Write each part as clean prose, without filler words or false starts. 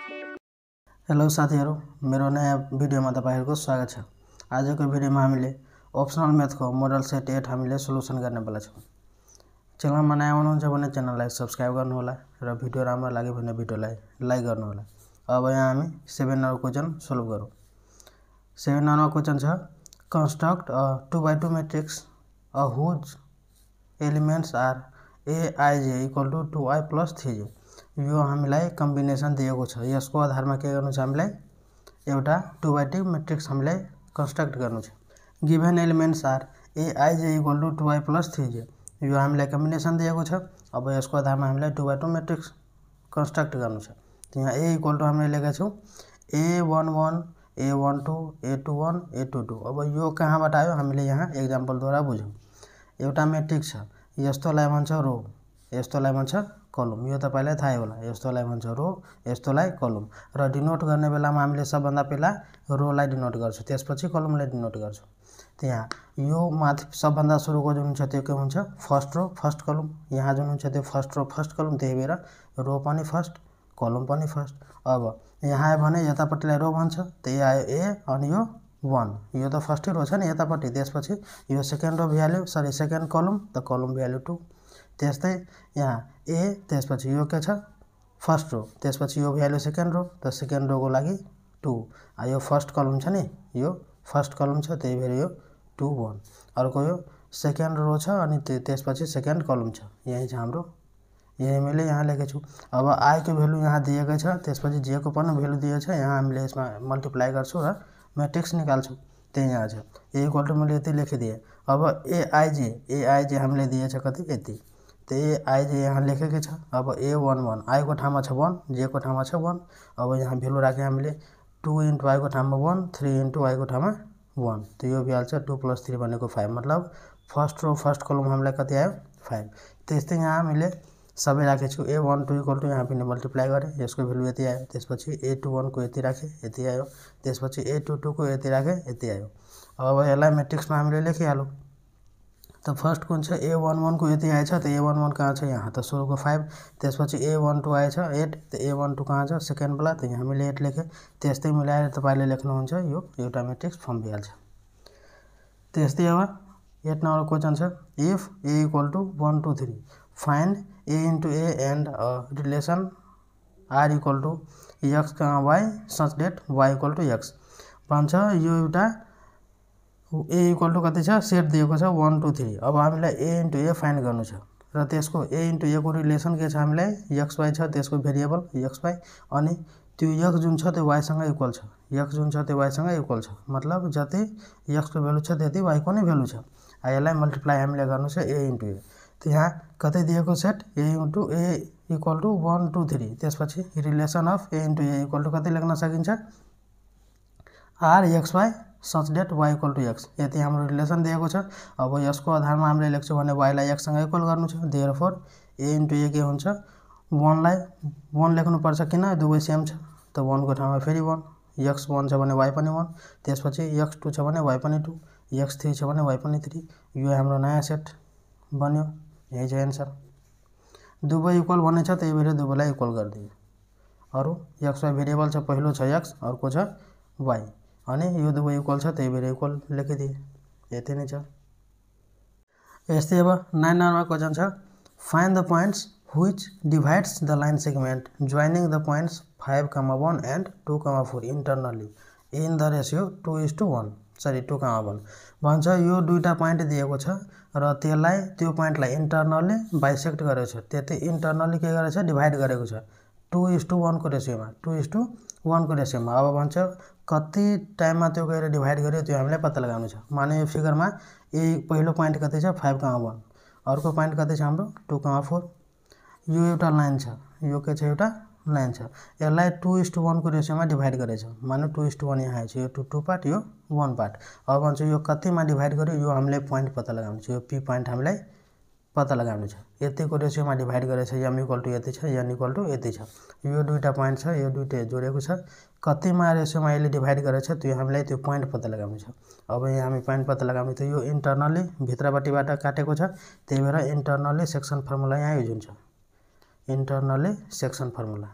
Hello साथीहरु, मेरो नयाँ भिडियोमा तपाईहरुको स्वागत छ। आजको भिडियोमा हामीले अप्सनल म्याथको मोडल सेट 8 हामीले सोलुसन गर्ने बेला छौं। च्यानलमा नयाँ हुनुहुन्छ भने च्यानललाई सब्स्क्राइब गर्नु होला र भिडियो राम्रो लाग्यो भने भिडियोलाई लाइक गर्नु होला। अब यहाँ हामी 7 नम्बर क्वेशन सोल्भ गरौँ। 7 नम्बर क्वेशन छ construct a 2x2 matrix whose elements are aij equal to 2i plus 3j। यो हामीलाई कम्बिनेसन दिएको छ। यसको आधारमा के गर्नु छ, हामीलाई एउटा 2x2 मैट्रिक्स हामीलाई कन्स्ट्रक्ट गर्नु छ। Given elements are aij equal to 2i plus 3j। यो हामीलाई कम्बिनेसन दिएको छ। अब यसको आधारमा हामीलाई 2x2 मैट्रिक्स कन्स्ट्रक्ट गर्नु छ। यहाँ a इक्वल टु हामीले लेखेका छौं a11 a12 a21 a22। अब यो कहाँबाट आयो हामीले यहाँ एक्जाम्पल द्वारा बुझौं। एउटा मैट्रिक्स छ, यस्तोलाई भन्छ रो, यस्तोलाई भन्छ कलम। यो तपाईलाई थाहै होला, यस्तोलाई भन्छ रो, यस्तोलाई कलम। र डिनोट गर्ने बेलामा हामीले सबभन्दा पहिला रोलाई डिनोट गर्छौं, त्यसपछि कलमलाई डिनोट गर्छौं। त्यहाँ यो माथि सबभन्दा सुरुको जुन छ त्यो के हुन्छ, फर्स्ट रो फर्स्ट कलम। यहाँ जुन हुन्छ त्यो फर्स्ट रो फर्स्ट कलम, त्यही भएर रो पनि फर्स्ट कलम पनि फर्स्ट। अब यहाँ आयो भने यतापट्टिलाई रो भन्छ, त्यही आयो a अनि यो 1। यो त फर्स्ट रो छ नि यतापट्टि, त्यसपछि यो सेकेन्ड रो भ्यालु सेकेन्ड कलम त कलम भ्यालु 2। त्यस्तै यहाँ a, त्यसपछि यो के छ फर्स्ट रो, त्यसपछि यो भ्यालु सेकेन्ड रो त सेकेन्ड रोको लागि 2। यो फर्स्ट कलम छ नि, यो फर्स्ट कलम छ, त्यही भएर यो 2 1। अर्को यो सेकेन्ड रो छ अनि त्यसपछि सेकेन्ड कलम छ। यही छ हाम्रो, यही मैले यहाँ लेखेको छु। अब i को भ्यालु यहाँ दिएकै छ, त्यसपछि j को पनि भ्यालु दिएको छ। यहाँ हामीले यसमा मल्टिप्लाई गर्छौं र मैट्रिक्स निकाल्छौं। त्यही यहाँ छ a इक्वल टु मैले यति लेखिदिए। अब aij हामीले दिएछ कति यति, तो aij यहाँ लेखेकै छ। अब a11 i को ठाउँमा छ 1, j को ठाउँमा छ 1। अब यहाँ भ्यालु राखे हामीले 2 * i को ठाउँमा 1, 3 * i को ठाउँमा 1। तो यो भ्याल्छ 2 + 3 भनेको 5। मतलब फर्स्ट रो फर्स्ट कलम हामीलाई कति आयो 5। त्यस्तै यहाँ हामीले सबै राखेको छु। a12 इक्वल टु यहाँ पनि मल्टिप्लाई गरे, यसको भ्यालु यति आयो। त्यसपछि a21 को यति राखे, यति आयो। त्यसपछि a22 को यति राखे, यति आयो। अब यसलाई मैट्रिक्समा हामीले लेखिहालौं। तो फर्स्ट कुन छ a11 को यति आएछ, त a11 कहाँ छ यहाँ त सुरुको 5। त्यसपछि a12 आएछ 8, त a12 कहाँ छ सेकेन्ड वाला, त यहाँ हामीले 8 लेखे। त्यस्तै मिलाएर तपाईले लेख्नुहुन्छ, यो एउटा मैट्रिक्स फर्म भइहाल्छ। त्यस्तै अब 8 नम्बर क्वेशन छ if a equal to 1 2 3 find a * a and a relation r equal to x, y such that y equal to x भन्छ। यो एउटा a इक्वल टु कति छ सेट दिएको छ 1 2 3। अब हामीलाई a * a फाइन्ड गर्नु छ र त्यसको a * a को रिलेसन के छ, हामीलाई xy छ, त्यसको भेरिएबल xy। अनि त्यो x जुन छ त्यो y सँग इक्वल छ, x जुन छ त्यो y सँग इक्वल छ। मतलब जति x को भ्यालु छ त्यति y को नै भ्यालु छ। यसलाई मल्टिप्लाई हामीले गर्नु छ a * a। त यहाँ कतै दिएको set a * a equal to 1 2 3। त्यसपछि relation of a * a equal to कति लेख्न सकिन्छ, r xy such that y equal to x। यति हाम्रो रिलेसन दिएको छ। अब यसको आधारमा हामीले लेख्छौं भने y लाई x सँग इक्वल गर्नु छ। देयरफोर a * a के हुन्छ 1 लाई 1 लेख्नु पर्छ, किन दुवै सेम छ। त 1 को ठाउँमा फेरि 1, x 1 छ भने y पनि 1। त्यसपछि x 2 छ भने y पनि 2, x 3 छ भने y पनि 3। यो हाम्रो नयाँ सेट बन्यो। यही छ आन्सर। दुवै इक्वल भन्ने छ, त्यही भएर दुवैलाई इक्वल गर्दिए। अरु xy भेरिएबल छ, पहिलो छ x, अर्को छ y। अनि यो दुवै इक्वल छ, त्यही भएर इक्वल लेखिदिए। यति नै छ। यस्तै अब 9 नम्बर क्वेशन छ find the points which divides the line segment joining the points 5, 1 and 2, 4 internally in the ratio 2:1 sorry 2:1 भन्छ। यो दुईटा पोइन्ट दिएको छ र त्यसलाई त्यो पोइन्टलाई इन्टरनली बाइसेक्ट गरेको छ, त्यतै इन्टरनली के गरेको छ डिवाइड गरेको छ 2:1 को रेशियोमा, 2:1 को रेशियोमा। अब भन्छ कति टाइममा त्यो गएर डिवाइड गर्यो त्यो हामीले पत्ता लगाउनु छ। माने यो फिगरमा a पहिलो पोइन्ट कति छ 5:1, अर्को पोइन्ट कति छ हाम्रो 2:4। यो एउटा लाइन छ, यो के छ एउटा लाइन छ। यसलाई 2:1 को रेशियोमा डिवाइड गरेछ। माने 2:1 यहाँ आएछ, यो 2 पार्ट, यो 1 पार्ट। अब भन्छ यो कतिमा डिवाइड गर्यो, यो हामीले पोइन्ट पत्ता लगाउनु छ। यो p पोइन्ट हामीलाई पत्ता लगाउनु छ। यतिको रेशियोमा डिवाइड गरेछ, m इक्वल टु यति छ, n इक्वल टु यति छ। यो दुईटा पोइन्ट छ, यो दुईटे जोडेको छ। कतिमा रेशियोमा यसले डिवाइड गरेछ त्यो हामीलाई त्यो पोइन्ट पत्ता लगाउनु छ। अब यहाँ हामी पोइन्ट पत्ता लगाउनु त यो इन्टरनली भित्रपट्टिबाट काटेको छ, त्यही भएर इन्टरनली सेक्सन फर्मुला यहाँ युज हुन्छ। Internally section formula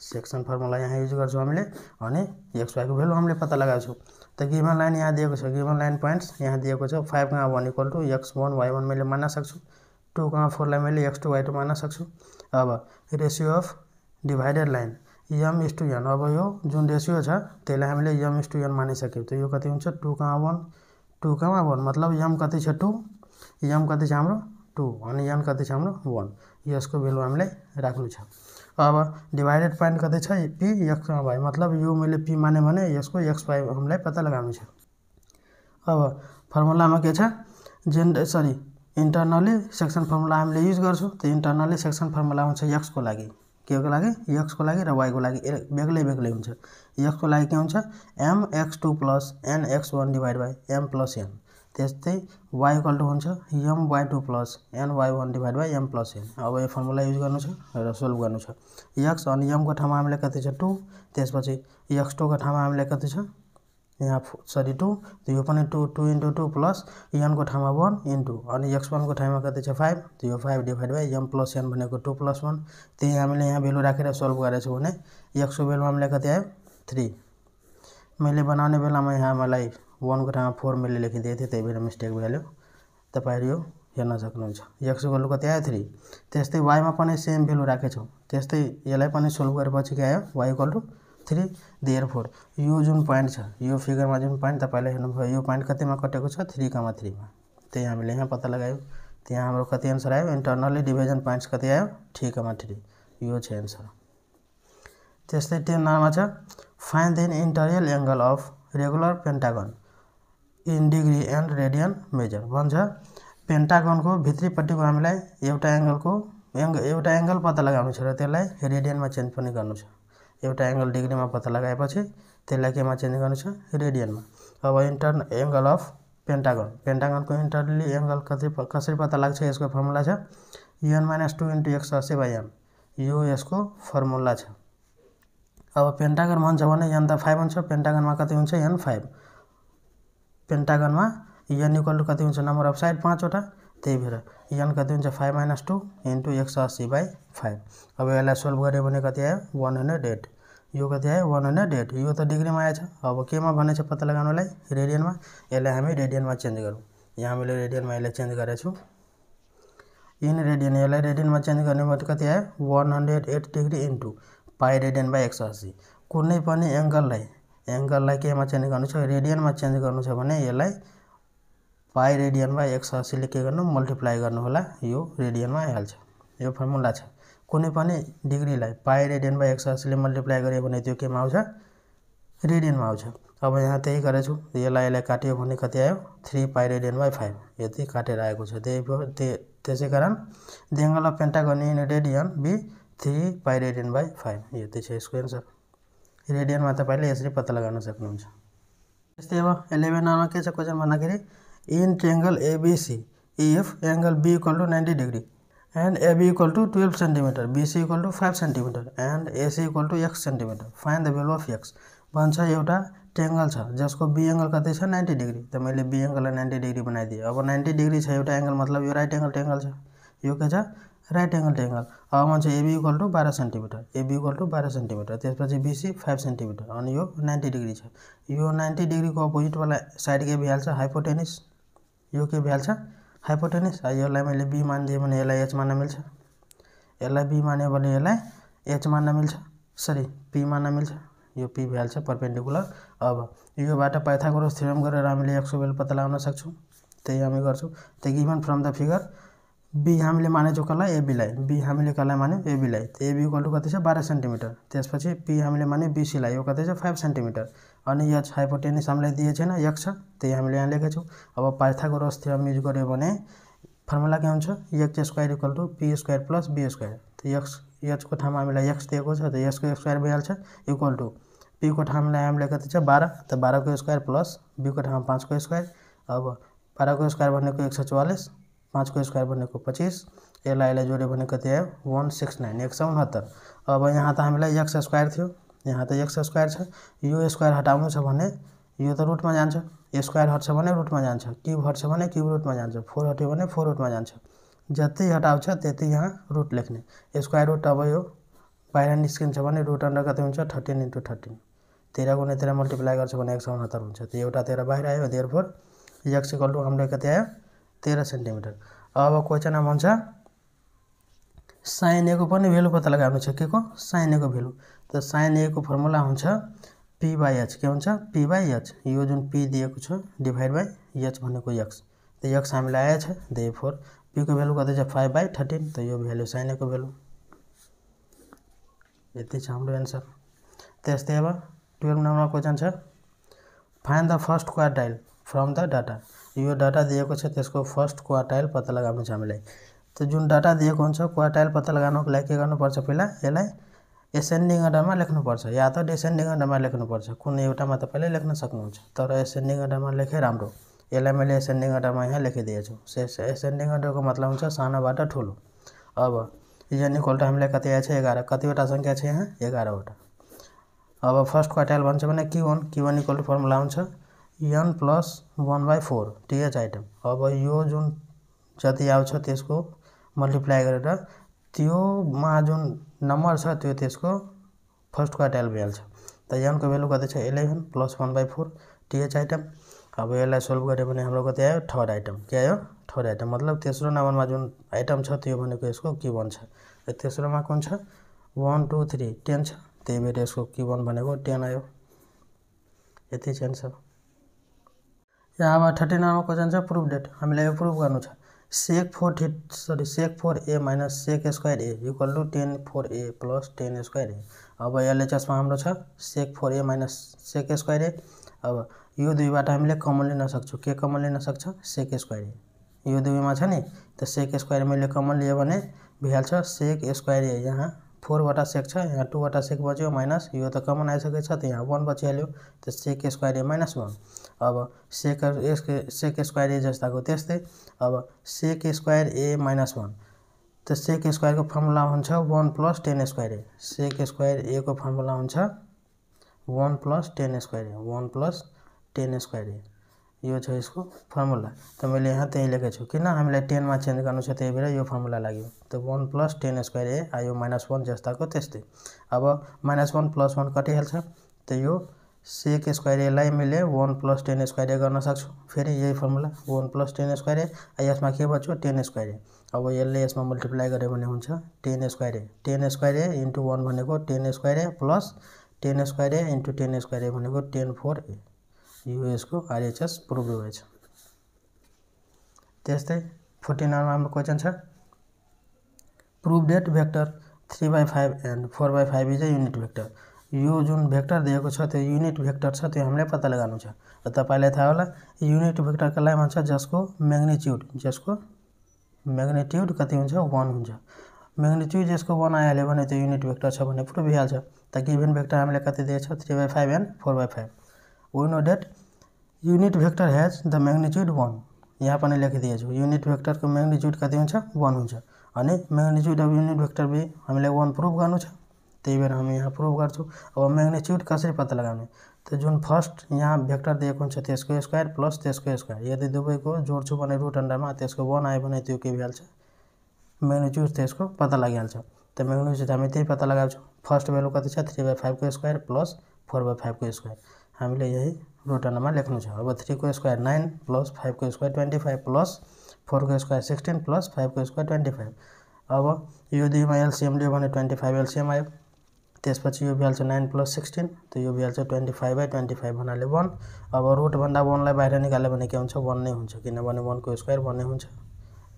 section formula यहाँ युज गर्छौँ हामीले अनि एक्स वाईको भ्यालु हामीले पत्ता लगाउँछौँ। त गिभन लाइन यहाँ दिएको छ, गिभन लाइन पोइन्ट्स यहाँ दिएको छ 5,1 इक्वल टू x1 y1 मैले मान्न सक्छु, 2,4 लाई मैले x2 y2 मान्न सक्छु। अब ratio of divided line m:n, अब यो जुन रेसियो छ त्यसलाई हामीले m:n मानिसक्यौँ। त यो कति हुन्छ 2,1 मतलब m कति छ 2, m कति छ हाम्रो 2 अनि n कति छ हाम्रो 1, यसको भ्यालु हामीलाई राख्नु छ। अब डिभाइडेड पोइन्ट कति छ p x y, मतलब यो मैले p माने भने यसको x y हामीलाई पत्ता लगाउनु छ। अब फर्मुलामा के छ इन्टरनली सेक्सन फर्मुला हामीले युज गर्छौँ। त इन्टरनली सेक्सन फर्मुला हुन्छ x को लागि, के को लागि x को लागि र y को लागि बेग्लै बेग्लै हुन्छ। x को लागि के हुन्छ mx2 plus nx1 divide by m plus n, त्यस्तै y इक्वल टू हुन्छ my2 plus ny1 divide by m plus n। अब यो फर्मुला युज गर्नु छ र सोल्भ गर्नु छ। x अनि m को ठाउँमा हामीलाई कति छ 2, त्यसपछि x2 को ठाउँमा हामीलाई कति छ यहाँ 2, त यो पनि 2 इन्टु 2 प्लस n को ठाउँमा 1 इन्टु अनि x1 को ठाउँमा कति छ 5, त यो 5 divide by m plus n भनेको 2 प्लस 1। त्यही हामीले यहाँ भ्यालु राखेर सोल्भ गरेछौँ भने x को भ्यालु हामीलाई कति आयो 3। मैले बनाउने बेलामा यहाँ मलाई 1 को ठाउँमा 4 मैले लेखिदिएको थिएँ, त्यही भएर मिस्टेक भइहाल्यो। तपाईहरु यो हेर्न सक्नुहुन्छ। x को भ्यालु कति आयो 3। त्यस्तै y मा पनि सेम भ्यालु राखेछौँ, त्यस्तै यसलाई पनि सोल्भ गरेपछि के आयो y इक्वल टू 3। देयरफोर यो जुन पोइन्ट छ यो फिगरमा जुन पोइन्ट तपाईले हेर्नुभयो यो पोइन्ट कतिमा कटेको छ 3,3 मा, त्यही हामीले यहाँ पत्ता लगायौँ। त्यहाँ हाम्रो कति आन्सर आयो इन्टरनली डिभिजन पोइन्ट्स कति आयो 3,3, यो छ आन्सर। त्यस्तै 10 नम्बरमा छ find the interior angle of regular pentagon in degree and radian measure भन्छ। पेन्टागनको भित्रीपट्टिको हामीलाई एउटा एंगल पत्ता लगाउनु छ र त्यसलाई रेडियनमा चेन्ज पनि गर्नु छ। एउटा एंगल डिग्रीमा पत्ता लगाएपछि त्यसलाई केमा चेन्ज गर्नु छ रेडियनमा। अब इन्टर्न एंगल अफ पेन्टागनको इन्टरनली एंगल कसरी पत्ता लाग्छ यसको फर्मुला छ n-2 * x / n, यो यसको फर्मुला छ। अब पेन्टागन भन्छ भने n त 5 हुन्छ, पेन्टागनमा कति हुन्छ n 5, पेन्टागनमा n इक्वल टु कति हुन्छ नम्बर अफ साइड 5 वटा, त्यही भएर n कति हुन्छ 5 - 2 * x / 5। अब यसलाई सोल्भ गर्यो भने कति आयो 108, यो कति आयो 108, यो त डिग्रीमा आएछ। अब केमा भनेछ पत्ता लगाउनलाई रेडियनमा, यसलाई हामी रेडियनमा चेन्ज गरौँ। यहाँ मैले रेडियनमा यसलाई चेन्ज गरेछु इन रेडियन, यसलाई रेडियनमा चेन्ज गर्ने मतलब कति आयो 108 degree into pie radian by 180। कुनै पनि एंगललाई केमा चेन्ज गर्नु छ रेडियनमा चेन्ज गर्नु छ भने यसलाई पाई रेडियन बाई 180 ले के गर्नु मल्टिप्लाई गर्नु होला, यो रेडियनमा आइहाल्छ। यो फर्मुला छ। कुनै पनि डिग्रीलाई पाई रेडियन बाई 180 ले मल्टिप्लाई गर्यो भने त्यो केमा आउँछ रेडियनमा आउँछ। अब यहाँ त्यही गरेछु, यसलाई काट्यो भने कति आयो 3 पाई रेडियन बाई 5, यति काटेर आएको छ। त्यसै कारण the angle of pentagon in radian be 3 pi radian by 5, यति छ यसको आन्सर। रेडियनमा तपाईले यसरी पत्ता लगाउन सक्नुहुन्छ। त्यस्तै अब 11 नम्बरमा के छ क्वेशन भन्दाखेरि in triangle ABC if angle B = 90 degree and AB = 12 cm, BC = 5 cm and AC = x cm, find the value of x भन्छ। एउटा ट्रायंगल छ जसको B एंगल कति छ 90 डिग्री, त मैले B एंगललाई 90 डिग्री बनाइदिए। अब 90 डिग्री छ एउटा एंगल मतलब यो राइट एंगल ट्रायंगल छ, यो के छ राइट एंगल ट्रायंगल। अब भन्छ AB = 12 cm, AB = 12 cm, त्यसपछि BC 5 cm अनि यो 90 डिग्री छ। यो 90 डिग्री को अपोजिट वाला साइड के भइहाल्छ हाइपोटेनिस, यो के भइहाल्छ हाइपोटेनिस। यसलाई मैले B मानिदिए भने यसलाई h मान्न मिल्छ, यसलाई B मान्यो भने यसलाई h मान्न मिल्छ, सरी P मान्न मिल्छ, यो P भइहाल्छ परपेन्डिकुलर। अब योबाट पाइथागोरस थ्योरम गरेर हामीले x को भ्यालु पत्ता लगाउन सक्छौं, त्यही हामी गर्छौं। त given from the figure B हामीले मानेछौं कसलाई AB लाई, B हामीले कसलाई मान्यौ AB लाई, त AB = कति छ 12 सेन्टिमिटर, त्यसपछि P हामीले मान्यौ BC लाई, यो कति छ 5 सेन्टिमिटर अनि h हाइपोटेनिस हामीलाई दिए छैन x छ, त्यही हामीले यहाँ लेखेछौं। अब पाइथागोरस थ्योरम युज गर्यो भने फर्मुला के हुन्छ x² = p² + b², त h को ठाउँमा हामीलाई x दिएको छ, त h को स्क्वायर भइहाल्छ इक्वल टु p को ठाउँमा हामीलाई कति छ 12, त 12 को स्क्वायर प्लस b को ठाउँमा 5 को स्क्वायर। अब 12 को स्क्वायर भनेको 144, 5 को स्क्वायर भनेको 25, यसलाई जोड्यो भने कति आयो 169, 169। अब यहाँ त हामीलाई x स्क्वायर थियो, यहाँ त x स्क्वायर छ, यो स्क्वायर हटाउनु छ भने यो त रुटमा जान्छ, स्क्वायर हट्छ भने रुटमा जान्छ, क्यूब हट्छ भने क्यूब रुटमा जान्छ, 4 हट्यो भने 4 रुटमा जान्छ, जति हटाउँछ त्यति यहाँ रुट लेख्ने। स्क्वायर रुट अब यो बाहिर निस्किन्छ भने रुट अन्डर कति हुन्छ 13 × 13 13 गुणे 13 मल्टिप्लाई गर्छ भने 169 हुन्छ। त एउटा 13 बाहिर आयो, देयरफोर x = हाम्रो कति आयो 13 सेन्टिमिटर। अब क्वेशनमा भन्छ sin a को पनि भ्यालु पत्ता लगाउनु छ। के को sin a को भ्यालु। त sin a को फर्मुला हुन्छ p/h। के हुन्छ p/h। यो जुन p दिएको छ डिभाइड बाइ h भनेको x। त x हामीलाई आएछ, देयरफोर p को भ्यालु कति छ 5/13। त यो भ्यालु sin a को भ्यालु। यति छ हाम्रो एन्सर। त्यस्तै अब 12 नम्बरमा क्वेशन छ find the first quartile from the data. यो डाटा दिएको छ, त्यसको फर्स्ट क्वार्टाइल पत्ता लगाउनु छ हामीलाई। त जुन डाटा दिएको हुन्छ क्वार्टाइल पत्ता लगाउनको लागि के गर्नुपर्छ, पहिला यसलाई एसेन्डिङ अर्डरमा लेख्नुपर्छ या त डिसेन्डिङ अर्डरमा लेख्नुपर्छ। कुनै एउटामा तपाईँले लेख्न सक्नुहुन्छ, तर एसेन्डिङ अर्डरमा लेखे राम्रो। यसलाई मैले एसेन्डिङ अर्डरमा यहाँ लेखिदिएछु। एसेन्डिङ अर्डरको मतलब हुन्छ सानोबाट ठुलो। अब n = हामीलाई कति आएछ 11। कतिवटा सङ्ख्या छ यहाँ 11 वटा। अब फर्स्ट क्वार्टाइल भन्छ भने q1 = फर्मुला हुन्छ n + 1/4 th आइटम। अब यो जुन जति आउँछ त्यसको मल्टिप्लाई गरेर त्योमा जुन नम्बर छ त्यो त्यसको फर्स्ट क्वार्टाइल भइहाल्छ। त n को भ्यालु कति छ 11 + 1/4 th आइटम। अब यसलाई सोल्भ गऱ्यो भने हाम्रो कति आयो थर्ड आइटम। के आयो थर्ड आइटम, मतलब तेस्रो नम्बरमा जुन आइटम छ त्यो भनेको यसको q1 छ। र तेस्रोमा कुन छ 1 2 3 10 छ, त्यही भएर यसको q1 भनेको 10 आयो। यति छ एन्सर। यहाँ अब 13 नम्बर क्वेशन छ प्रुफ डेट। हामीलाई यो प्रुफ गर्नु छ sec 4a - sec square a = 10 4a + 10 square a। अब LHS मा हाम्रो छ sec 4a - sec square a। अब यो दुईबाट हामीले कमन लिन सक्छौँ। के कमन लिन सक्छ sec square a। यो दुईमा छ नि, त sec square मैले कमन लियो भने भइहाल्छ sec square a। यहाँ 4 वटा sec छ, यहाँ 2 वटा sec बच्यो माइनस यो त कमन आइसकेको छ, त यहाँ 1 बचिहाल्यो। त sec square a - 1। अब sec square a जस्ताको त्यस्तै। अब sec square a - 1। त sec square को फर्मुला हुन्छ 1 + 10 square a। sec square a को फर्मुला हुन्छ 1 + 10 square a। 1 + 10 square a यो छ यसको फर्मुला। त मैले यहाँ त्यही लेखेको छु, किन हामीलाई 10 मा चेन्ज गर्नु छ, त्यही भएर यो फर्मुला लाग्यो। त 1 + 10 square a आयो -1 जस्ताको त्यस्तै। अब -1 + 1 कटिहाल्छ। त यो sec square a लाई मैले 1 + 10 square a गर्न सक्छु। फेरि यही फर्मुला 1 + 10 square a। यसमा के बच्यो 10 square a। अब यसले यसमा मल्टिप्लाई गर्यो भने हुन्छ 10 square a। 10 square a × 1 भनेको 10 square a + 10 square a × 10 square a भनेको 10 4a। यो यसको RHS प्रुफ भएछ। त्यस्तै 14 नम्बरमा हाम्रो क्वेशन छ proof that vector 3/5 and 4/5 is a unit vector. यो जुन भेक्टर दिएको छ त्यो युनिट भेक्टर छ, त्यो हामीलाई पत्ता लगाउनु छ। र तपाईलाई थाहा होला युनिट भेक्टरलाई भन्छ जसको म्याग्निट्युड कति हुन्छ 1 हुन्छ। म्याग्निट्युड जसको 1 आइहाल्यो भने त्यो युनिट भेक्टर छ भने प्रुफ भइहाल्छ। त गिभन भेक्टर हामीलाई कति दिएछ 3/5 and 4/5। We know that unit vector has the magnitude 1। यहाँ पनि लेखिदिएछु युनिट भेक्टरको म्याग्निट्युड कति हुन्छ 1 हुन्छ। अनि म्याग्निट्युड अफ युनिट भेक्टर भी हामीलाई 1 प्रुफ गर्नु छ, त्यही भएर हामी यहाँ प्रुफ गर्छौँ। अब म्याग्निट्युड कसरी पत्ता लगाउने, त जुन फर्स्ट यहाँ भेक्टर दिएको हुन्छ त्यसको स्क्वायर प्लस त्यसको स्क्वायर, यदि दुवैको जोड्छु भने रुट अन्डरमा त्यसको 1 आयो भने त्यो के भइहाल्छ म्याग्निट्युड त्यसको पत्ता लागिहाल्छ। त म्याग्निट्युड हामी त्यही पत्ता लगाउँछौँ। फर्स्ट भ्यालु कति छ 3/5 को स्क्वायर प्लस 4/5 को स्क्वायर। हामीले यही रुट अन्डरमा लेख्नु छ। अब 3 को स्क्वायर 9 प्लस 5 को स्क्वायर 25 प्लस 4 को स्क्वायर 16 प्लस 5 को स्क्वायर 25। अब यो दुईमा एलसीएम लियो भने 25 एलसीएम आयो। त्यसपछि यो भइहाल्छ 9 प्लस 16, त यो भइहाल्छ 25/25 भन्नाले 1। अब रुट भन्दा 1 लाई बाहिर निकाल्यो भने के हुन्छ 1 नै हुन्छ, किनभने 1 को स्क्वायर 1 नै हुन्छ।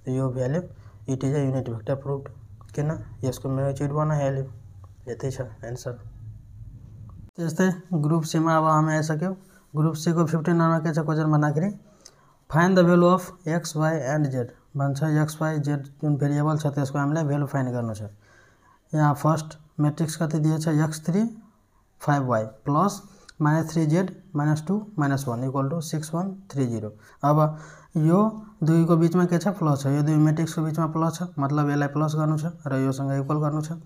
त यो value it is a unit vector प्रुभड, किन यसको म्याग्निट्युड 1 आइहाल्यो। यति छ एन्सर। त्यस्तै ग्रुप सी मा अब हामी आइसक्यौँ। ग्रुप सी को 15 नम्बरमा के छ क्वेशन भन्दाखेरि find the value of x y and z भन्छ। x y z जुन भेरिएबल छ त्यसको हामीलाई भ्यालु फाइन्ड गर्नु छ। यहाँ फर्स्ट मैट्रिक्स कति दिएछ x3 5y प्लस -3z -2 -1 = 6 1 3 0। अब यो दुईको बीचमा के छ प्लस छ, यो दुई मैट्रिक्सको बीचमा प्लस छ, मतलब यसलाई प्लस गर्नु छ र योसँग इक्वल गर्नु छ।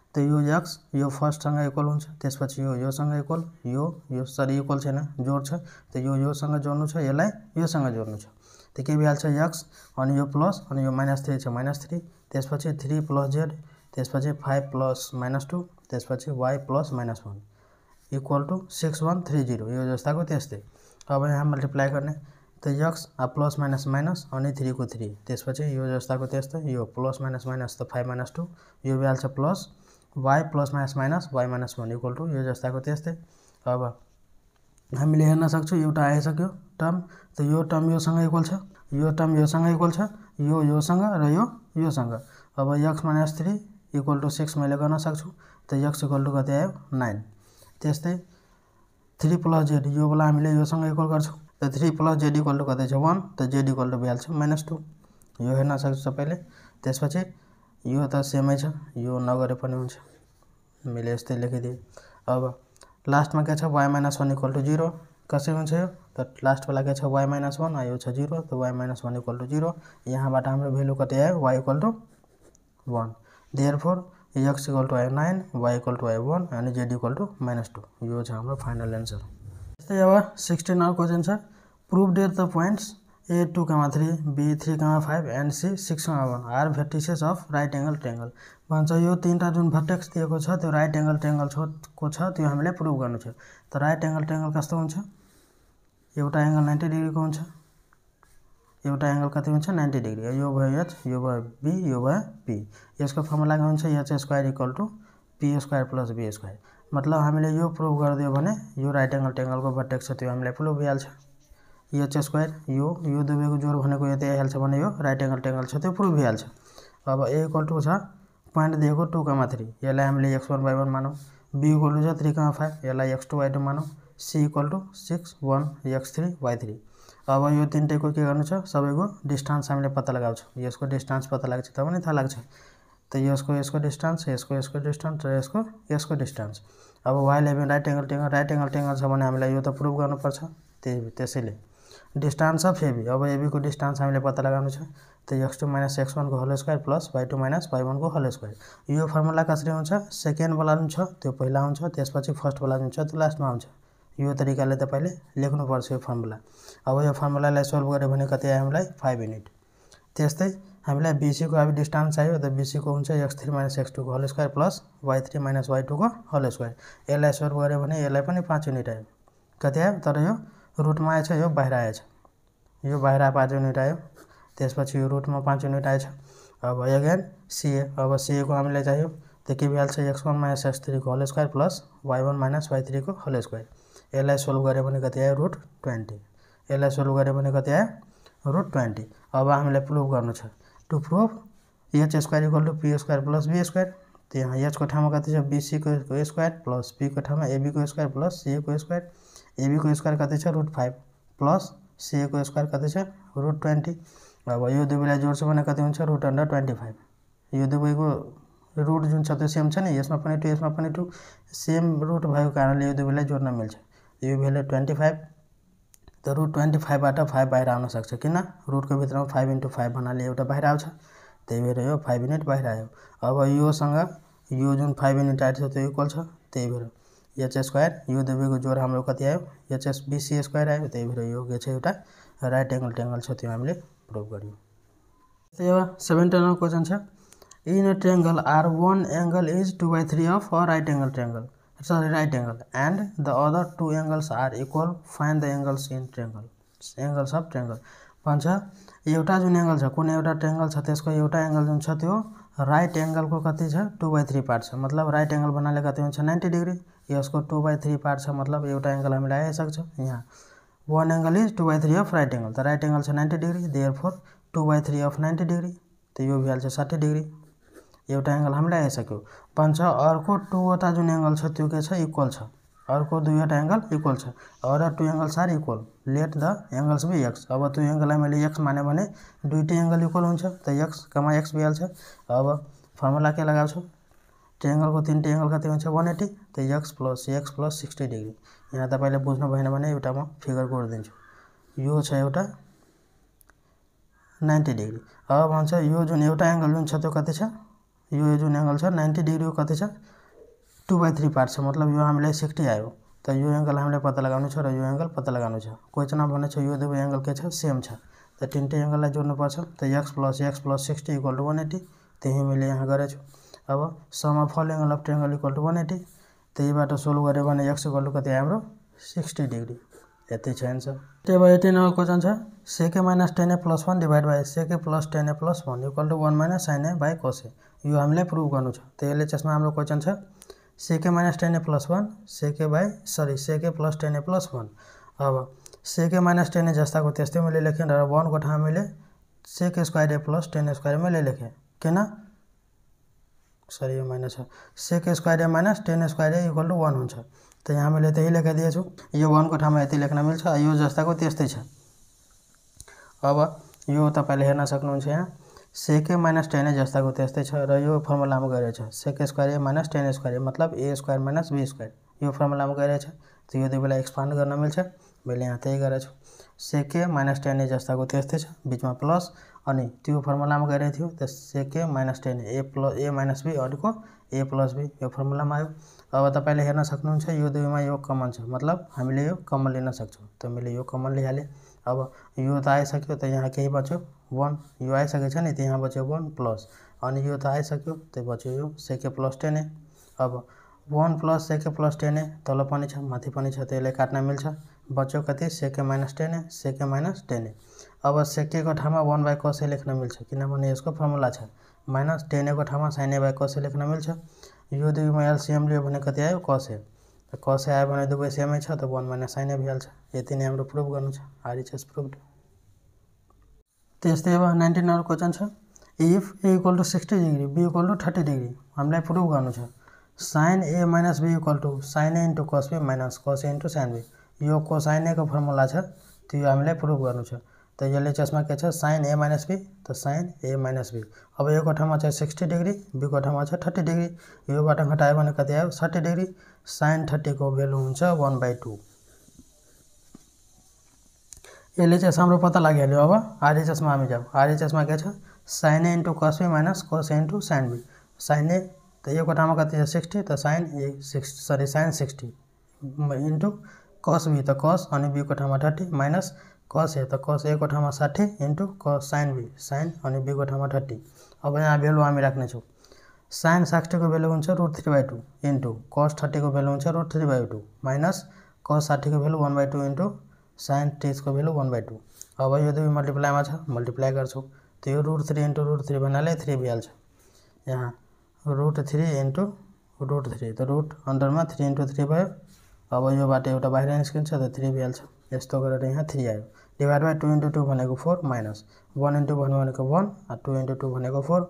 त यो x यो फर्स्टसँग इक्वल हुन्छ, त्यसपछि योसँग इक्वल, यो सरी इक्वल छैन जोड छ, त योसँग जोड्नु छ, यसलाई योसँग जोड्नु छ। त के भइहाल्छ x अनि यो प्लस अनि यो -3 छ -3, त्यसपछि 3 + z त्यसपछि 5 + -2 त्यसपछि y + -1 = 6130 यो जस्ताको त्यस्तै। अब यहाँ मल्टिप्लाई गर्ने तो x प्लस माइनस माइनस अनि 3 को 3 त्यसपछि यो जस्ताको त्यस्तै यो प्लस माइनस माइनस त 5 - 2 यो भइहाल्छ plus y plus minus minus y - 1 = यो जस्ताको त्यस्तै। अब हामीले हेर्न सक्छौँ एउटा आइसक्यो टर्म त यो टर्म योसँग इक्वल छ यो टर्म योसँग इक्वल छ यो योसँग र यो योसँग। अब x - 3 = 6 मैले गर्न सक्छु त x = कति आयो 9। त्यस्तै 3 + z यो बेला हामीले योसँग इक्वल गर्छौँ त 3 + z = कति छ 1 त z = भइहाल्छ -2 यो हेर्न सक्छु सबैले। त्यसपछि यो त सेमै छ यो नगरे पनि हुन्छ मैले यस्तै लेखिदिएँ। अब लास्टमा के छ y - 1 = 0 कसरी हुन्छ यो त लास्ट वाला के छ y - 1 यो छ 0 त y - 1 = 0 यहाँबाट हाम्रो भ्यालु कति आयो y = 1 देयरफोर x = 9 y = 1 अनि z = -2 यो छ हाम्रो फाइनल एन्सर। त्यस्तै अब 16 क्वेशन छ prove that the points A 2,3 B 3,5 and C 6,1 are vertices of right angle triangle भन्छ। यो तीनटा जुन भर्टेक्स दिएको छ त्यो राइट एंगल ट्रायंगल को छ त्यो हामीले प्रूभ गर्नु छ। त राइट एंगल ट्रायंगल कस्तो हुन्छ एउटा एंगल 90 डिग्री को हुन्छ एउटा एंगल कति हुन्छ 90 डिग्री यो भयो h यो भयो b यो भयो p यसको फर्मुला के हुन्छ h² = p² + b²। मतलब हामीले यो प्रूभ गर्दियो भने यो राइट एंगल ट्रायंगल को भर्टेक्स छ त्यो हामीले प्रूभ भइहाल्छ। h² यो दुवैको जोड भनेको यतै आइहाल्छ भने यो राइट एंगल ट्रायंगल छ त्यो प्रूभ भइहाल्छ। अब a = छ पोइन्ट दिएको 2,3 यसलाई हामीले x1 y1 मानौँ b = 3,5 यसलाई x2 y2 मानौँ c = 6 1 x3 y3। अब यो तीनटैको के गर्नु छ सबैको डिस्टेंस हामीले पत्ता लगाउँछौँ यसको डिस्टेंस पत्ता लाग्छ तब नि थाहा लाग्छ त यसको डिस्टेंस यसको डिस्टेंस र यसको डिस्टेंस। अब y11 राइट एंगल ट्रायंगल छ भने हामीलाई यो त प्रूभ गर्नुपर्छ त्यसैले डिस्टेंस अफ AB अब AB को डिस्टेंस हामीले पत्ता लगाउनु छ त x2 - x1 को whole square plus y2 - y1 को होल स्क्वायर। यो फर्मुला कसरी हुन्छ सेकेन्ड वाला जुन छ त्यो पहिला हुन्छ त्यसपछि फर्स्ट वाला जुन छ त्यो लास्टमा आउँछ यो तरिकाले तपाईले लेख्नुपर्छ यो फर्मुला। अब यो फर्मुलालाई सोल्भ गर्यो भने कति आयो हामीलाई 5 युनिट। त्यस्तै हामीलाई BC को अब डिस्टेंस चाहियो त BC को हुन्छ x3 - x2 को whole square plus y3 - y2 को होल स्क्वायर। यसलाई सोल्भ गर्यो भने यसलाई पनि 5 युनिट आयो कति आयो तर यो रुटमा आएछ यो बाहिर आएछ यो बाहिर 5 युनिट आयो त्यसपछि यो रुटमा 5 युनिट आएछ। अब अगेन CA अब CA को हामीलाई चाहियो त के भइहाल्छ x1 - x3 को whole square plus y1 - y3 को होल स्क्वायर। यसलाई सोल्भ गर्यो भने कति आयो √20 यसलाई सोल्भ गर्यो भने कति आयो √20। अब हामीले प्रूभ गर्नु छ to prove h² = p² + b² त यहाँ h को ठाउँमा कति छ bc को स्क्वायर प्लस p को ठाउँमा ab को स्क्वायर प्लस ca को स्क्वायर ab को स्क्वायर कति छ √5 प्लस ca को स्क्वायर कति छ √20। अब यो दुवैलाई जोड्छौँ भने कति हुन्छ √25 यो दुवैको रुट जुन छ त्यो सेम छ नि यसमा पनि 2 यसमा पनि 2 सेम रुट भएको कारणले यो दुवैलाई जोड्न मिल्छ। यो भ्यालु 25 त √25 बाट 5 बाहिर आउन सक्छ किन रुटको भित्रमा 5 * 5 भन्नाले एउटा बाहिर आउँछ त्यही भएर यो 5 युनिट बाहिर आयो। अब योसँग यो जुन 5 युनिट आएको छ त्यो इक्वल छ त्यही भएर h² यो दुवैको जोड हाम्रो कति आयो hbc² आयो त्यही भएर यो के छ एउटा राइट एंगल ट्रायंगल छ त्यो हामीले प्रूभ गर्यौं। त्यही अब 17 क्वेशन छ in a triangle R one angle is 2/3 of a right angle triangle and the other two angles are equal find the angles in angles of triangle भन्छ। एउटा जुन एंगल छ कुनै एउटा ट्रायंगल छ त्यसको एउटा एंगल जुन छ त्यो राइट एंगल को कति छ 2/3 पार्ट छ मतलब राइट एंगल भन्नाले कति हुन्छ 90 डिग्री यसको 2/3 पार्ट छ मतलब एउटा एंगल हामीलाई आइसक्छ यहाँ one angle is 2/3 of right angle त राइट एंगल छ 90 डिग्री देयरफोर 2/3 of 90 डिग्री त यो भइहाल्छ 60 डिग्री एउटा एंगल हामीलाई आइसक्यो भन्छ। अर्को 2 वटा जुन एंगल छ त्यो के छ इक्वल छ अर्को 2 वटा एंगल इक्वल छ other 2 angles are equal let the angles be x। अब त्यो एंगललाई मैले x माने भने दुईटै एंगल इक्वल हुन्छ त x, x भइहाल्छ। अब फर्मुला के लगाउँछु ट्रायंगल को तीनटै एंगल कति हुन्छ 180 त x + 60 डिग्री। यहाँ तपाईले बुझ्नु भएन भने एउटा म फिगर कोर्दिन्छु यो छ एउटा 90 डिग्री। अब भन्छ यो जुन एउटा एंगल जुन छ त्यो कति छ यो जुन एंगल छ 90 डिग्री को कति छ 2/3 पार्ट छ मतलब यो हामीलाई 60 आयो त यो एंगल हामीले पत्ता लगाउनु छ र यो एंगल पत्ता लगाउनु छ। क्वेशनमा भनेछ यो दुवै एंगल के छ सेम छ त तीनटै एंगललाई जोड्नु पर्छ त x + 60 = 180 त्यही मैले यहाँ गरेछु। अब sum of all angle of triangle equal to 180 त्यही बाटो सोल्भ गऱ्यो भने x इक्वल टू कति हाम्रो 60 डिग्री यति छ आन्सर। त्यही भएर 18 नम्बर क्वेशन छ sec a minus tan a plus 1 divide by sec a plus tan a plus 1 equal to 1 minus sin a by cos a यो हामीलाई प्रुभ गर्नु छ। त्यसले त्यसमा हाम्रो क्वेशन छ sec a minus tan a plus 1 sec a plus tan a plus 1 अब sec a minus tan a जस्ताको त्यस्तै मैले लेखेँ र 1 को ठाउँमा मैले sec square a plus tan square मैले लेखेँ किन सरी यो माइनस छ sec square a minus tan square a equal to 1 हुन्छ त यहाँ मैले त्यही लेखिदिएछु यो 1 को ठाउँमा यति लेख्न मिल्छ यो जस्ताको त्यस्तै छ। अब यो तपाईले हेर्न सक्नुहुन्छ यहाँ sec a minus tan a जस्ताको त्यस्तै छ र यो फर्मुलामा गइरहेछ sec square a minus tan square मतलब a square minus b square यो फर्मुलामा गइरहेछ त यो दुई बेला एक्सपान्ड गर्न मिल्छ मैले यहाँ त्यही गरेछु sec a minus tan a जस्ताको त्यस्तै छ बीचमा प्लस अनि त्यो फर्मुलामा गइरहेको थियो त sec a minus tan a plus a minus b अरुको a plus b यो फर्मुलामा आयो। अब तपाईले हेर्न सक्नुहुन्छ यो दुईमा यो कमन छ मतलब हामीले यो कमन लिन सक्छौं त मैले यो कमन लिहाले अब यो त आइसक्यो त यहाँ केही बच्यो 1 यो आइसकेछ नि त यहाँ बच्यो 1 प्लस अनि यो त आइसक्यो त बच्यो यो sec a plus tan a अब 1 plus sec a plus tan a तल पनि छ माथि पनि छ त्यसले काट्न मिल्छ बच्यो कति sec a minus tan a sec a minus tan a अब sec a को ठाउँमा 1 by cos a लेख्न मिल्छ किनभने यसको फर्मुला छ माइनस tan a को ठाउँमा sin a by cos a लेख्न मिल्छ यो दुईमा एलसीएम लियो भने कति आयो cos a त cos a आयो भने दुवै सेमै छ त 1 minus sin a भइहाल्छ यति नै हाम्रो प्रुफ गर्नु छ RHS प्रुभड। त्यस्तै अब 19 नम्बर क्वेशन छ if a equal to 60 degree b equal to 30 degree हामीलाई प्रुफ गर्नु छ sin a minus b equal to sin a into cos b minus cos a into sin b यो cosine a को formula छ त्यो हामीलाई proof गर्नु छ त यसले त्यसमा के छ sin a minus b त sin a minus b अब यो को ठाउँमा छ 60 डिग्री b को ठाउँमा छ 30 डिग्री यो बाट घटायो भने कति आयो 60 डिग्री sin 30 को भ्यालु हुन्छ 1/2 यसले चाहिँ हाम्रो पत्ता लागिहाल्यो। अब RHS मा हामी जाऊ RHS मा के छ sin a into cos b minus cos a into sin b sin a त यो को ठाउँमा कति छ 60 त sin a 60 sin 60 into cos b त cos अनि b को ठाउँमा 30 minus cos a त cos a को ठाउँमा 60 into cos sin b sin अनि b को ठाउँमा 30 अब यहाँ भ्यालु हामी राख्ने छौ sin 60 को भ्यालु हुन्छ √3/2 into cos 30 को भ्यालु हुन्छ √3/2 minus cos 60 को भ्यालु 1/2 into sin 30 को भ्यालु 1/2 अब यो दुई मल्टिप्लाई मा छ मल्टिप्लाई गर्छौ त यो √3 into √3 भन्नाले 3 भइहाल्छ यहाँ √3 into √3 त रुट अन्डरमा 3 into 3 भयो अब यो बाट एउटा बाहिर निस्किन्छ त 3 भइहाल्छ यस्तो गरेर यहाँ 3 आयो डिवाइड बाइ 2 into 2 भनेको 4 minus 1 into 1 भनेको 1 र 2 into 2 भनेको 4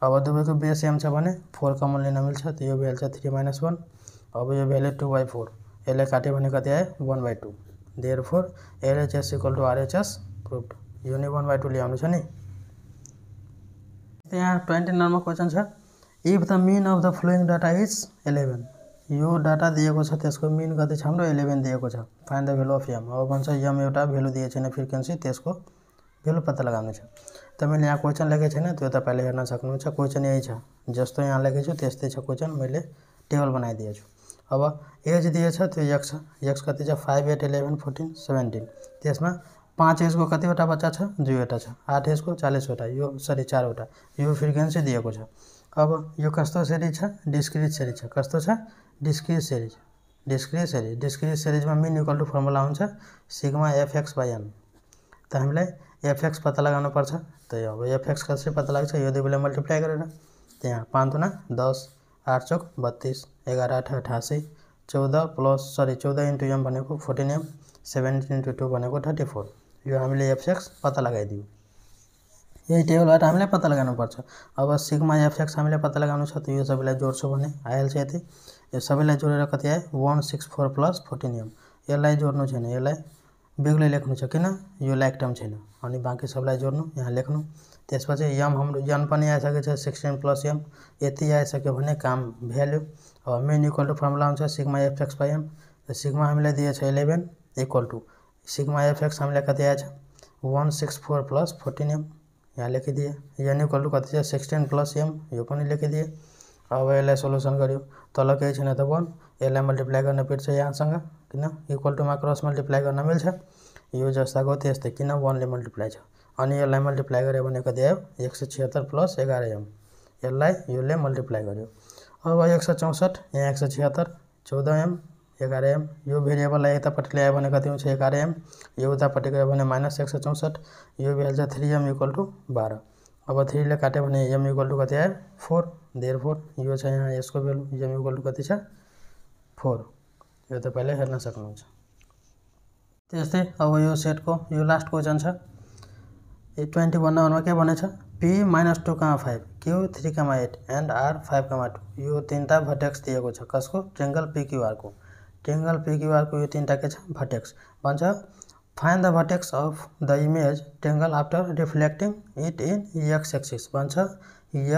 अब दुवैको बेस सेम छ भने 4 कमन लिन मिल्छ त यो भइहाल्छ 3 - 1 अब यो भ्यालु 2/4 यसले काट्यो भने कति आयो 1/2 therefore LHS equal to RHS proved यो नै 1/2 ल्याउनु छ नि। यहाँ 20 नम्बर क्वेशन छ if the mean of the following data is 11 यो डाटा दिएको छ त्यसको मिन कति छ हाम्रो 11 दिएको छ find the value of m अब भन्छ m एउटा भ्यालु दिएको छैन फ्रिक्वेन्सी त्यसको भ्यालु पत्ता लगाउनु छ त मैले यहाँ क्वेशन लेखेको छैन त्यो तपाईले हेर्न सक्नुहुन्छ क्वेशन यही छ जस्तो यहाँ लेखेको छु त्यस्तै छ क्वेशन मैले टेबल बनाइदिएको छु। अब एज दिएको छ त्यो x कति छ 5 8 11 14 17 त्यसमा 5 एज को कतिवटा बच्चा छ 2 वटा छ 8 एज को 40 वटा यो सरी 4 वटा यो फ्रिक्वेन्सी दिएको छ। अब यो कस्तो सिरिज छ डिस्क्रिट सिरिज छ कस्तो छ डिस्क्रिट सिरिज में मीन इक्वल टू फर्मुला हुन्छ सिग्मा fx/n त हामीलाई fx पत्ता लगाउनु पर्छ त अब fx कसरी पत्ता लाग्छ यो दुई बेला मल्टिप्लाई गरेर त्यहाँ 5 दुना 10 8 चौक 32 11 8 88 14 प्लस सरी 14 into m भनेको 14m 17 into 2 भनेको 34 यो हामीले fx पत्ता लगाइदियौ यही टेबलबाट हामीले पत्ता लगाउनु पर्छ। अब सिग्मा fx हामीले पत्ता लगाउनु छ त यो सबैलाई जोड्छौ भने आइहाल्छ यति यो सबैलाई जोडेर कति आयो 164 प्लस 14m यसलाई जोड्नु छैन यसलाई बेग्लै लेख्नु छ किन यो लाइक टर्म छैन अनि बाँकी सबैलाई जोड्नु यहाँ लेख्नु त्यसपछि m हाम्रो n पनि आइसकेको छ 16 प्लस m यति आइसक्यो भने काम भ्यालु अब मेन इक्वल टु फर्मुला हुन्छ सिग्मा fx/m त सिग्मा हामीलाई दिएछ 11 इक्वल टु सिग्मा fx हामीलाई कति आएछ 164 प्लस 14m यहाँ लेखिदिए n इक्वल टु कति छ 16 प्लस m यो पनि लेखिदिए। अब यसलाई सोलुसन गर्यो तल केही छैन त 1 यसलाई मल्टिप्लाई गर्न पर्छ यहाँसँग किन इक्वल टु मा क्रस मल्टिप्लाई गर्न मिल्छ यो जस्ताको त्यस्तै किन 1 ले मल्टिप्लाई छ अनि यसलाई मल्टिप्लाई गरे भने कति आयो 176 प्लस 11m यसलाई योले मल्टिप्लाई गर्यो। अब 164 यहाँ 176 14m 11m यो भेरिएबललाई यतापट्टि ल्यायो भने कति हुन्छ 11m यो उतापट्टि गयो भने -164 यो भ्याल्यु 3m = 12। अब 3 ले काट्यो भने m = कति आयो 4 देयरफोर यो छ यहाँ यसको भ्यालु m = कति छ 4 यो तपाईले हेर्न सक्नुहुन्छ। त्यस्तै अब यो सेटको यो लास्ट क्वेशन छ 21 मा के भनेछ p -2, 5 q 3, 8 एन्ड r 5, 2 यो तीनटा भर्टेक्स दिएको छ कसको ट्रायंगल pqr को। ट्रायंगल pqr को यो तीनटा के छ भर्टेक्स भन्छ find the vertex of the image triangle after reflecting it in x axis भन्छ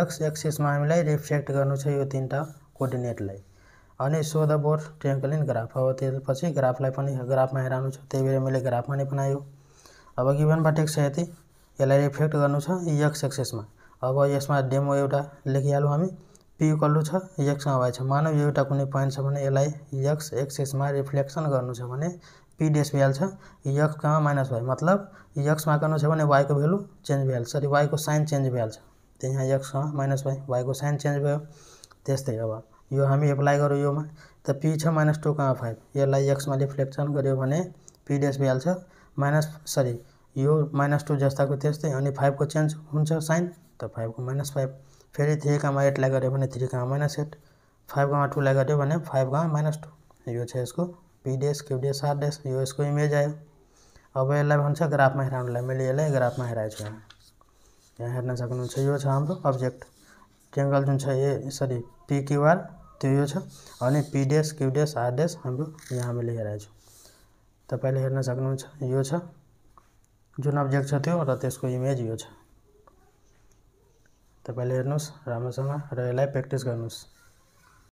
x एक्सिस मा हामीलाई रिफ्लेक्ट गर्नु छ यो तीनटा कोर्डिनेटलाई अनि so the both triangle in graph. अब त्यसपछि ग्राफलाई पनि ग्राफमा हेराउनु छ त्यही भएर मैले ग्राफमा नै बनायो। अब गिवन भर्टेक्स छ यति यसलाई रिफ्लेक्ट गर्नु छ x एक्सिस मा। अब यसमा डेमो एउटा लेखिहालौं हामी p = छ x मा y छ मानव यो एउटा कुनै पोइन्ट छ भने यसलाई x एक्सिस मा रिफ्लेक्सन गर्नु छ भने p डेश भइहाल्छ x, -y मतलब x मा गर्नु छ भने y को भ्यालु चेन्ज भइहाल्छ सरी y को साइन चेन्ज भइहाल्छ त्यही यहाँ x, -y y को साइन चेन्ज भयो। त्यस्तै अब यो हामी एप्लाई गरौँ योमा त p छ -2, 5 यसलाई x मा रिफ्लेक्सन गर्यो भने p डेश भइहाल्छ यो -2 जस्ताको त्यस्तै अनि 5 को चेन्ज हुन्छ साइन त 5 को -5 फेरि 3, 8 लाई गर्यो भने 3, -8 5, 2 लाई गर्यो भने 5, -2 यो छ यसको p dash q dash r dash यो यसको इमेज आयो। अब यसलाई भन्छ ग्राफमा हेराउनलाई मैले यसलाई ग्राफमा हेराएको छु यहाँ हेर्न सक्नुहुन्छ यो छ हाम्रो अब्जेक्ट ट्रायंगल जुन छ pqr त्यो यो छ अनि p dash q dash r dash हाम्रो यहाँ हामीले हेराएको छु तपाईले हेर्न सक्नुहुन्छ यो छ जुन अब्जेक्ट छ त्यो र त्यसको इमेज यो छ तपाईले हेर्नुस् राम्रोसँग र यसलाई प्र्याक्टिस गर्नुस्।